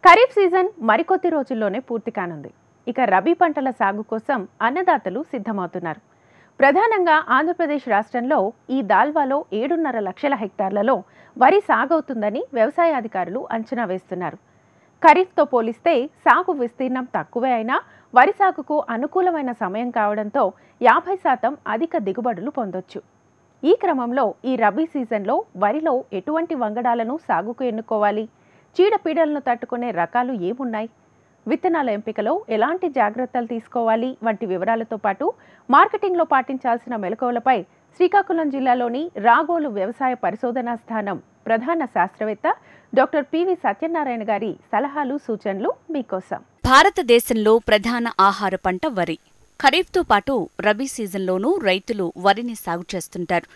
Kharif season మరికొద్ది రోజుల్లోనే పూర్తి కానుంది. ఇక రబీ పంటల సాగు కోసం అన్నదాతలు సిద్ధమవుతున్నారు. ప్రధానంగా ఆంధ్రప్రదేశ్ రాష్ట్రంలో ఈ దాల్వాలో 7.5 లక్షల హెక్టార్లలో వరి సాగవుతుందని వ్యవసాయ అధికారులు అంచనా వేస్తున్నారు. ఖరీఫ్తో పోలిస్తే సాగు విస్తీర్ణం తక్కువే అయినా వరి సాగుకు అనుకూలమైన సమయం కావడంతో 50% అధిక దిగుబడులు పొందొచ్చు. ఈ క్రమంలో ఈ రబీ సీజన్లో వరిలో ఎటువంటి వంగడాలను సాగుకు ఎన్నుకోవాలి, చీడపీడలను తట్టుకునే రకాలు ఏమున్నాయి, విత్తనాల ఎంపికలో ఎలాంటి జాగ్రత్తలు తీసుకోవాలి వంటి వివరాలతో పాటు మార్కెటింగ్లో పాటించాల్సిన మెలకువలపై శ్రీకాకుళం జిల్లాలోని రాగోలు వ్యవసాయ పరిశోధనా స్థానం ప్రధాన శాస్త్రవేత్త డాక్టర్ పివి సత్యనారాయణ గారి సలహాలు సూచనలు మీకోసం. భారతదేశంలో ప్రధాన ఆహార పంట వరి. ఖరీఫ్తో పాటు రబీ సీజన్లోనూ రైతులు వరిని సాగు చేస్తుంటారు.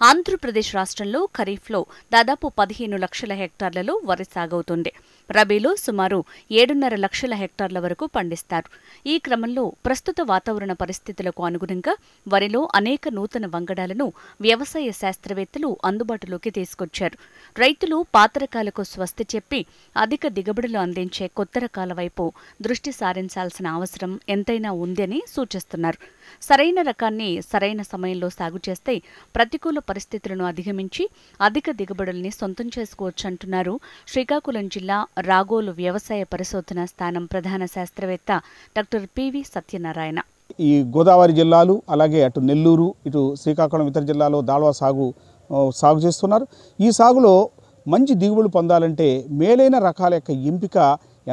ఆంధ్రప్రదేశ్ రాష్ట్రంలో ఖరీఫ్లో దాదాపు 15 లక్షల హెక్టార్లలో వరి సాగవుతుంది. రబీలో సుమారు 7.5 లక్షల హెక్టార్ల వరకు పండిస్తారు. ఈ క్రమంలో ప్రస్తుత వాతావరణ పరిస్థితులకు అనుగుణంగా వరిలో అనేక నూతన వంగడాలను వ్యవసాయ శాస్త్రవేత్తలు అందుబాటులోకి తీసుకొచ్చారు. రైతులు పాత రకాలకు స్వస్తి చెప్పి అధిక దిగుబడులు అందించే కొత్త రకాల వైపు దృష్టి సారించాల్సిన అవసరం ఎంతైనా ఉందని సూచిస్తున్నారు. సరైన రకాన్ని సరైన సమయంలో సాగు చేస్తే ప్రతికూల పరిస్థితులను అధిగమించి అధిక దిగుబడుల్ని సొంతం చేసుకోవచ్చంటున్నారు శ్రీకాకుళం జిల్లా రాగోలు వ్యవసాయ పరిశోధనా స్థానం ప్రధాన శాస్త్రవేత్త డాక్టర్ పివి సత్యనారాయణ. ఈ గోదావరి జిల్లాలు అలాగే అటు నెల్లూరు ఇటు శ్రీకాకుళం ఇతర జిల్లాలో దాల్వా సాగు చేస్తున్నారు. ఈ సాగులో మంచి దిగుబడులు పొందాలంటే మేలైన రకాల యొక్క ఎంపిక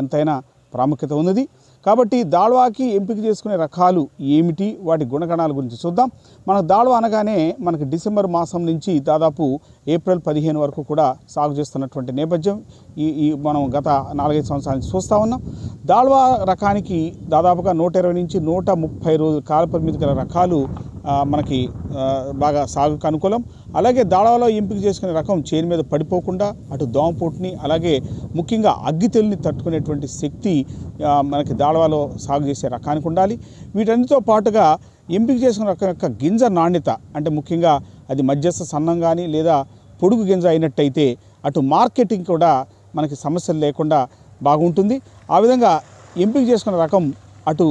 ఎంతైనా ప్రాముఖ్యత ఉన్నది. కాబట్టి దాల్వాకి ఎంపిక చేసుకునే రకాలు ఏమిటి, వాటి గుణగణాల గురించి చూద్దాం. మనకు దాల్వా అనగానే మనకి డిసెంబర్ మాసం నుంచి దాదాపు ఏప్రిల్ 15 వరకు కూడా సాగు చేస్తున్నటువంటి నేపథ్యం ఈ మనం గత 4-5 సంవత్సరాల నుంచి చూస్తూ ఉన్నాం. దాల్వా రకానికి దాదాపుగా 120 నుంచి 130 రోజుల కాల పరిమితి గల రకాలు మనకి బాగా సాగుకు అనుకూలం. అలాగే దాల్వాలో ఎంపిక చేసుకునే రకం చేను మీద పడిపోకుండా అటు దోమపోటుని అలాగే ముఖ్యంగా అగ్గితెల్ని తట్టుకునేటువంటి శక్తి మనకి దాల్వాలో సాగు చేసే రకానికి ఉండాలి. వీటన్నిటితో పాటుగా ఎంపిక చేసుకునే రకం యొక్క గింజ నాణ్యత అంటే ముఖ్యంగా అది మధ్యస్థ సన్నం కానీ లేదా పొడుగు గింజ అయినట్టయితే అటు మార్కెటింగ్ కూడా మనకి సమస్యలు లేకుండా బాగుంటుంది. ఆ విధంగా ఎంపిక చేసుకునే రకం అటు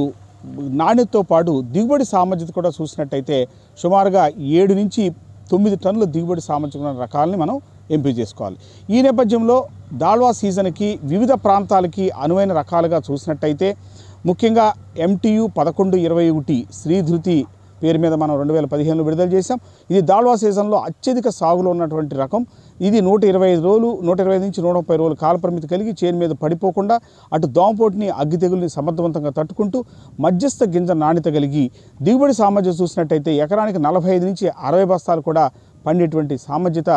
నాణ్యతతో పాటు దిగుబడి సామర్థ్యత కూడా చూసినట్టయితే సుమారుగా 7 నుంచి 9 టన్నుల దిగుబడి సామర్థ్యం ఉన్న రకాలని మనం ఎంపిక చేసుకోవాలి. ఈ నేపథ్యంలో దాల్వా సీజన్కి వివిధ ప్రాంతాలకి అనువైన రకాలుగా చూసినట్టయితే ముఖ్యంగా MTU 1121 శ్రీధృతి పేరు మీద మనం 2015లో విడుదల చేశాం. ఇది దాల్వా సీజన్లో అత్యధిక సాగులో ఉన్నటువంటి రకం. ఇది 125 నుంచి 130 రోజులు కాలపరిమితి కలిగి చేను మీద పడిపోకుండా అటు దోమపోటుని అగ్గి తెగుల్ని సమర్థవంతంగా తట్టుకుంటూ మధ్యస్థ గింజ నాణ్యత కలిగి దిగుబడి సామర్థ్యం చూసినట్టయితే ఎకరానికి 45 నుంచి 60 బస్తాలు కూడా పండేటువంటి సామర్థ్యత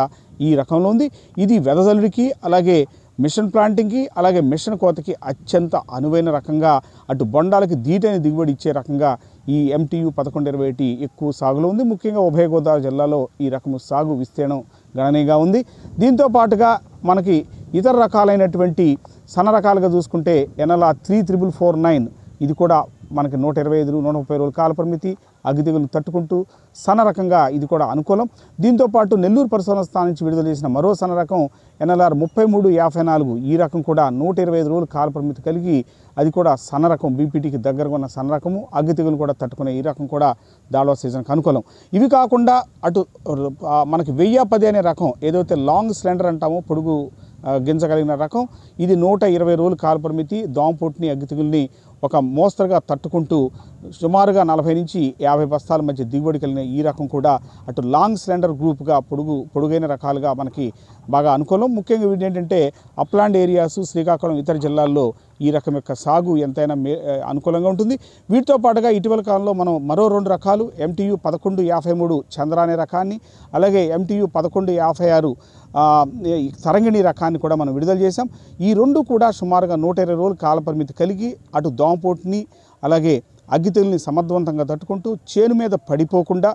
ఈ రకంలో ఉంది. ఇది వెదజల్లుడికి అలాగే మిషన్ ప్లాంటింగ్కి అలాగే మిషన్ కోతకి అత్యంత అనువైన రకంగా అటు బొండాలకి దీటైన దిగుబడి ఇచ్చే రకంగా ఈ MTU 1121 ఎక్కువ సాగులో ఉంది. ముఖ్యంగా ఉభయ గోదావరి జిల్లాలో ఈ రకము సాగు విస్తీర్ణం గణనీయంగా ఉంది. దీంతో పాటుగా మనకి ఇతర రకాలైనటువంటి సన్న రకాలుగా చూసుకుంటే NLR 34449 ఇది కూడా మనకి 125-130 రోజుల కాల పరిమితి అగ్గి తెగులు తట్టుకుంటూ సన్న రకంగా ఇది కూడా అనుకూలం. దీంతోపాటు నెల్లూరు పరిశోధన స్థానం నుంచి విడుదల చేసిన మరో సన్న రకం NLR 3354 ఈ రకం కూడా 125 రోజుల కాల పరిమితి కలిగి అది కూడా సన్న రకం BPTకి దగ్గరగా ఉన్న సన్న రకము అగ్గి తెగులు కూడా తట్టుకునే ఈ రకం కూడా దాల్వా సీజన్కి అనుకూలం. ఇవి కాకుండా అటు మనకి 1010 అనే రకం ఏదైతే లాంగ్ సిలిండర్ అంటామో పొడుగు గింజ కలిగిన రకం ఇది 120 రోజుల కాల పరిమితి దోమపోటుని అగ్గి తెగుల్ని ఒక మోస్తరుగా తట్టుకుంటూ సుమారుగా 40 నుంచి 50 బస్తాల మధ్య దిగుబడి కలిగిన ఈ రకం కూడా అటు లాంగ్ సిలిండర్ గ్రూప్గా పొడుగైన రకాలుగా మనకి బాగా అనుకూలం. ముఖ్యంగా వీటి ఏంటంటే అప్లాండ్ ఏరియాస్ శ్రీకాకుళం ఇతర జిల్లాల్లో ఈ రకం యొక్క సాగు ఎంతైనా అనుకూలంగా ఉంటుంది. వీటితో పాటుగా ఇటీవల కాలంలో మనం మరో 2 రకాలు MTU 1153 చంద్ర అనే రకాన్ని అలాగే MTU 1156 తరంగిణి రకాన్ని కూడా మనం విడుదల చేశాం. ఈ 2 కూడా సుమారుగా 120 రోజుల కాల పరిమితి కలిగి అటు దోమపోటుని అలాగే అగ్గి తెగుల్ని సమర్థవంతంగా తట్టుకుంటూ చేను మీద పడిపోకుండా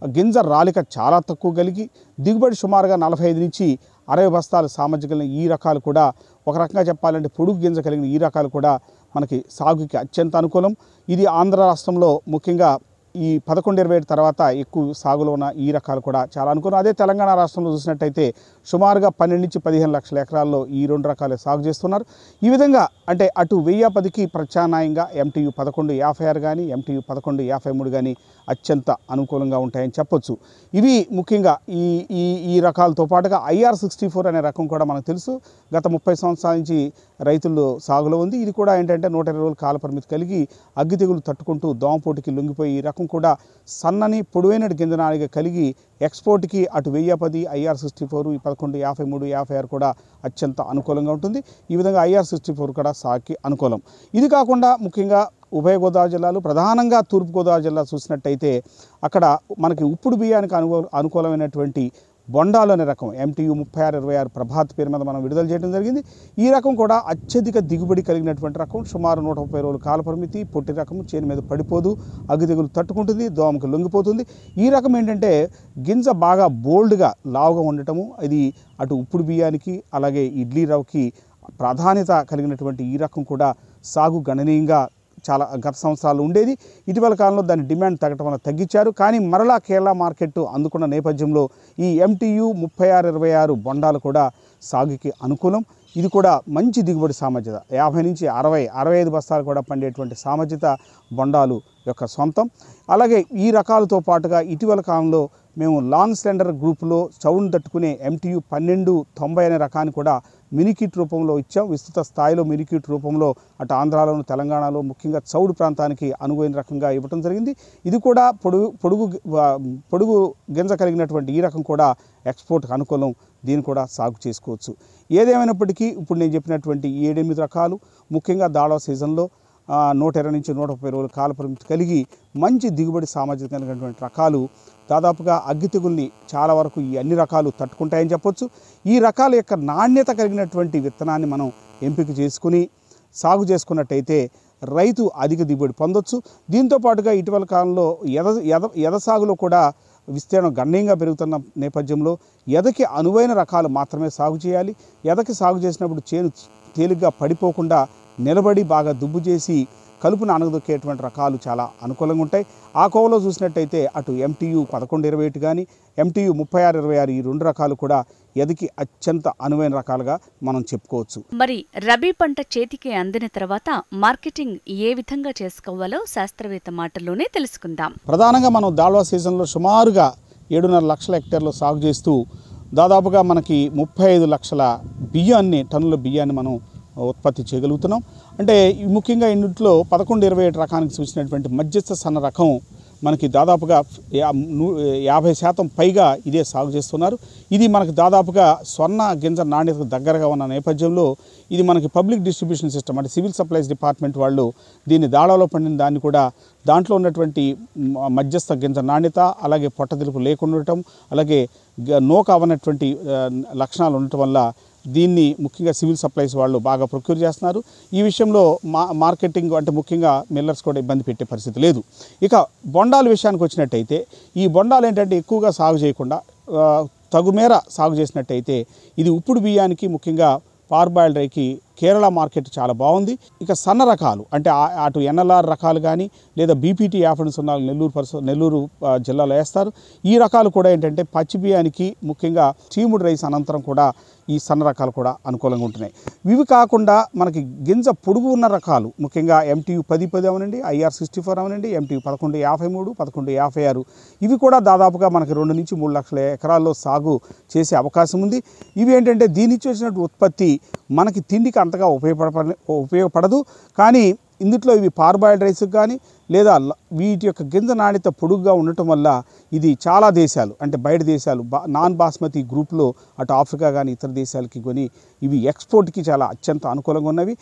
గింజ రాలిక చాలా తక్కువ కలిగి దిగుబడి సుమారుగా 45 నుంచి 60 బస్తాల సామర్థ్యం కలిగిన ఈ రకాలు కూడా ఒక రకంగా చెప్పాలంటే పొడుగు గింజ కలిగిన ఈ రకాలు కూడా మనకి సాగుకి అత్యంత అనుకూలం. ఇది ఆంధ్ర రాష్ట్రంలో ముఖ్యంగా ఈ 11-27 తర్వాత ఎక్కువ సాగులో ఉన్న ఈ రకాలు కూడా చాలా అనుకున్నాం. అదే తెలంగాణ రాష్ట్రంలో చూసినట్టయితే సుమారుగా 12 నుంచి 15 లక్షల ఎకరాల్లో ఈ 2 రకాలే సాగు చేస్తున్నారు. ఈ విధంగా అంటే అటు 1010కి ప్రత్యామ్నాయంగా MTU 1156 కానీ MTU 1153 కానీ అత్యంత అనుకూలంగా ఉంటాయని చెప్పొచ్చు. ఇవి ముఖ్యంగా ఈ ఈ ఈ రకాలతో పాటుగా IR64 అనే రకం కూడా మనకు తెలుసు. గత 30 సంవత్సరాల నుంచి రైతుల్లో సాగులో ఉంది. ఇది కూడా ఏంటంటే 120 రోజుల కాల పరిమితి కలిగి అగ్గి తెగులు తట్టుకుంటూ దోమపోటుకి లొంగిపోయి ఈ రకం కూడా సన్నని పొడవైన గింజనాడిగా కలిగి ఎక్స్పోర్ట్కి అటు 1010 IR64 1153 56 కూడా అత్యంత అనుకూలంగా ఉంటుంది. ఈ విధంగా IR64 కూడా సాగుకి అనుకూలం. ఇది కాకుండా ముఖ్యంగా ఉభయ గోదావరి జిల్లాలు ప్రధానంగా తూర్పుగోదావరి జిల్లా చూసినట్టయితే అక్కడ మనకి ఉప్పుడు బియ్యానికి అనుకూలమైనటువంటి బొండాలు అనే రకం MTU 3626 ప్రభాత్ పేరు మీద మనం విడుదల చేయడం జరిగింది. ఈ రకం కూడా అత్యధిక దిగుబడి కలిగినటువంటి రకం. సుమారు 130 రోజుల కాల పరిమితి, పొట్టి రకం, చేను మీద పడిపోదు, అగ్గి తెగులు తట్టుకుంటుంది, దోమకు లొంగిపోతుంది. ఈ రకం ఏంటంటే గింజ బాగా బోల్డ్గా లావుగా ఉండటము, ఇది అటు ఉప్పుడు బియ్యానికి అలాగే ఇడ్లీ రవ్వకి ప్రాధాన్యత కలిగినటువంటి ఈ రకం కూడా సాగు గణనీయంగా చాలా గత సంవత్సరాలు ఉండేది. ఇటీవల కాలంలో దాని డిమాండ్ తగ్గడం వల్ల తగ్గించారు. కానీ మరలా కేరళ మార్కెట్ అందుకున్న నేపథ్యంలో ఈ MTU 3626 బొండాలు కూడా సాగుకి అనుకూలం. ఇది కూడా మంచి దిగుబడి సామర్థ్యత 50 నుంచి 60-65 బస్తాలు కూడా పండేటువంటి సామర్థ్యత బొండాలు యొక్క సొంతం. అలాగే ఈ రకాలతో పాటుగా ఇటీవల కాలంలో మేము లాంగ్ స్లెండర్ గ్రూపులో చౌడును తట్టుకునే MTU 1290 అనే రకాన్ని కూడా మినికిట్ రూపంలో ఇచ్చాం. విస్తృత స్థాయిలో మినికిట్ రూపంలో అటు ఆంధ్రాలోను తెలంగాణలో ముఖ్యంగా చౌడు ప్రాంతానికి అనువైన రకంగా ఇవ్వడం జరిగింది. ఇది కూడా పొడుగు గింజ కలిగినటువంటి ఈ రకం కూడా ఎక్స్పోర్ట్కి అనుకూలం. దీన్ని కూడా సాగు చేసుకోవచ్చు. ఏదేమైనప్పటికీ ఇప్పుడు నేను చెప్పినటువంటి 7-8 రకాలు ముఖ్యంగా దాళవ సీజన్లో 120 నుంచి 130 రోజుల కాల పరిమితి కలిగి మంచి దిగుబడి సామర్థ్యం కలిగినటువంటి రకాలు దాదాపుగా అగ్గి తెగుల్ని చాలా వరకు ఈ అన్ని రకాలు తట్టుకుంటాయని చెప్పొచ్చు. ఈ రకాల యొక్క నాణ్యత కలిగినటువంటి విత్తనాన్ని మనం ఎంపిక చేసుకుని సాగు చేసుకున్నట్టయితే రైతు అధిక దిగుబడి పొందొచ్చు. దీంతో పాటుగా ఇటీవల కాలంలో ఎద సాగులో కూడా విస్తీర్ణం గణనీయంగా పెరుగుతున్న నేపథ్యంలో ఎదకి అనువైన రకాలు మాత్రమే సాగు చేయాలి. ఎదకి సాగు చేసినప్పుడు చేను తేలిగ్గా పడిపోకుండా నిలబడి బాగా దుబ్బు చేసి కలుపును అనగదొక్కేటువంటి రకాలు చాలా అనుకూలంగా ఉంటాయి. ఆ కోవలో చూసినట్టయితే అటు MTU 1128 కానీ MTU 3626 ఈ 2 రకాలు కూడా ఎదికి అత్యంత అనువైన రకాలుగా మనం చెప్పుకోవచ్చు. మరి రబీ పంట చేతికి అందిన తర్వాత మార్కెటింగ్ ఏ విధంగా చేసుకోవాలో శాస్త్రవేత్త మాటల్లోనే తెలుసుకుందాం. ప్రధానంగా మనం దాల్వా సీజన్లో సుమారుగా 7.5 లక్షల హెక్టార్లు సాగు చేస్తూ దాదాపుగా మనకి 35 లక్షల టన్నుల బియ్యాన్ని మనం ఉత్పత్తి చేయగలుగుతున్నాం. అంటే ముఖ్యంగా ఇంట్లో 1127 రకానికి చూసినటువంటి మధ్యస్థ సన్న రకం మనకి దాదాపుగా 50% పైగా ఇదే సాగు చేస్తున్నారు. ఇది మనకి దాదాపుగా స్వర్ణ గింజ నాణ్యతకు దగ్గరగా ఉన్న నేపథ్యంలో ఇది మనకి పబ్లిక్ డిస్ట్రిబ్యూషన్ సిస్టమ్ అంటే సివిల్ సప్లైస్ డిపార్ట్మెంట్ వాళ్ళు దీన్ని దాళాలో పండిన దాన్ని కూడా దాంట్లో ఉన్నటువంటి మధ్యస్థ గింజ నాణ్యత అలాగే పొట్టదిలుపు లేకుండా ఉండటం అలాగే నోక అవనటువంటి లక్షణాలు ఉండటం వల్ల దీన్ని ముఖ్యంగా సివిల్ సప్లైస్ వాళ్ళు బాగా ప్రొక్యూర్ చేస్తున్నారు. ఈ విషయంలో మార్కెటింగ్ అంటే ముఖ్యంగా మిల్లర్స్ కూడా ఇబ్బంది పెట్టే పరిస్థితి లేదు. ఇక బొండాల విషయానికి వచ్చినట్టయితే ఈ బొండాలు ఏంటంటే ఎక్కువగా సాగు చేయకుండా తగుమేర సాగు చేసినట్టయితే ఇది ఉప్పుడు బియ్యానికి ముఖ్యంగా పార్బాయిల్డ్ రైకి కేరళ మార్కెట్ చాలా బాగుంది. ఇక సన్న రకాలు అంటే అటు NLR రకాలు కానీ లేదా BPT 50 నెల్లూరు జిల్లాలో వేస్తారు. ఈ రకాలు కూడా ఏంటంటే పచ్చి బియ్యానికి ముఖ్యంగా చీముడు రైస్ అనంతరం కూడా ఈ సన్న రకాలు కూడా అనుకూలంగా ఉంటున్నాయి. ఇవి కాకుండా మనకి గింజ పొడుగు ఉన్న రకాలు ముఖ్యంగా MTU 1010 అవనండి, IR64 అవనండి, MTU 1153, 1156 ఇవి కూడా దాదాపుగా మనకి 2 నుంచి 3 లక్షల ఎకరాల్లో సాగు చేసే అవకాశం ఉంది. ఇవి ఏంటంటే దీని నుంచి వచ్చినట్టు ఉత్పత్తి మనకి తిండికి అంతగా ఉపయోగపడదు. కానీ ఇందులో ఇవి పార్బాయిల్డ్ రైస్కి కానీ లేదా వీటి యొక్క గింజ నాణ్యత పొడుగుగా ఉండటం వల్ల ఇది చాలా దేశాలు అంటే బయట దేశాలు నాన్ బాస్మతి గ్రూప్లో అటు ఆఫ్రికా కానీ ఇతర దేశాలకి కొని ఇవి ఎక్స్పోర్ట్కి చాలా అత్యంత అనుకూలంగా ఉన్నవి.